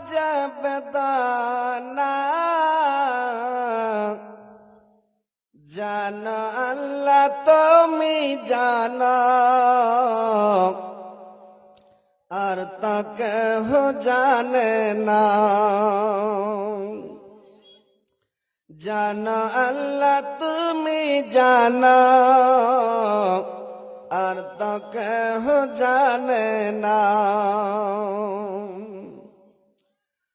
যে বেদনা জানো আল্লাহ তুমি জানো আর তা কেহ জানে না। জানো আল্লাহ তুমি জানো আর তা কেহ জানে না।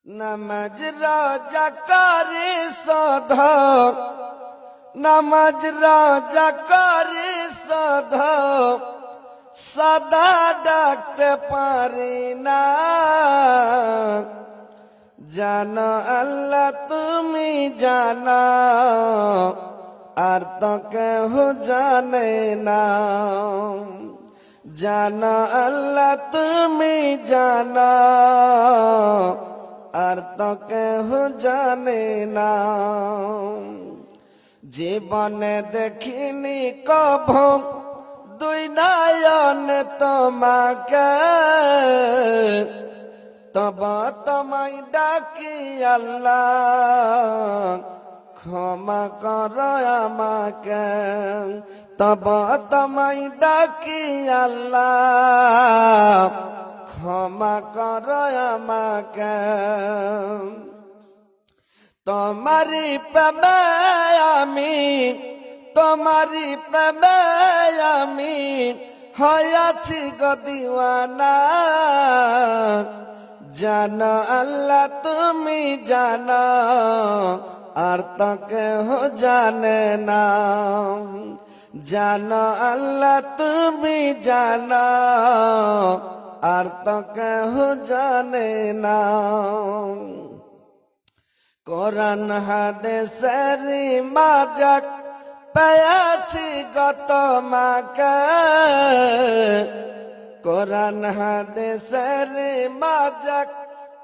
নামাজ রোজা করি সধ, নামাজ রোজা করি সধ, সদা ডাকতে পারি না। জানো আল্লাহ তুমি জানো আর তো কেহ জানে না। জানো আল্লাহ তুমি জানো আর তো কেহ জানে না। জীবনে দেখিনি কভু দুই নয়ন তোমাকে, তব তোমায় ডাকি আল্লাহ ক্ষমা কর আমাকে। তব তোমায় ডাকি আল্লাহ ক্ষমা কর আমাকে। তোমারি প্রেমে আমি, তোমারি প্রেমে আমি হয়েছি গো দিওয়ানা। জানো আল্লাহ তুমি জানো আর তো কেহ জানে না। জানো আল্লাহ তুমি জানো আর তো কেহ জানে না। কোরআন হাদিসের মাঝক পেয়েছি গত মাকে, কোরআন হাদিসের মাঝক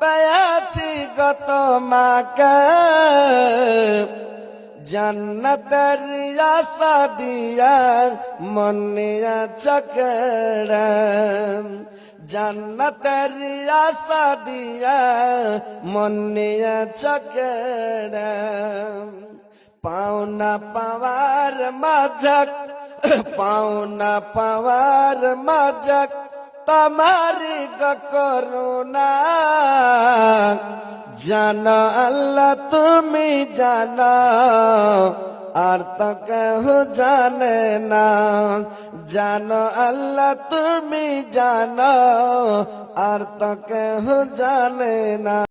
পেয়েছি গত মাকে। জান্নাতের আশা দিয়া মন নিয়েছে কেড়ে, জান্নাতের আশা দিয়া মন নিয়েছে কেড়ে। পাওনা পাওয়ার মাঝক, পাওনা পাওয়ার মাঝক তোমারি করুণা। জানো আল্লাহ তুমি জানো আর তো কেহ জানে না। জানো আল্লাহ তুমি জানো আর তো কেহ জানে না।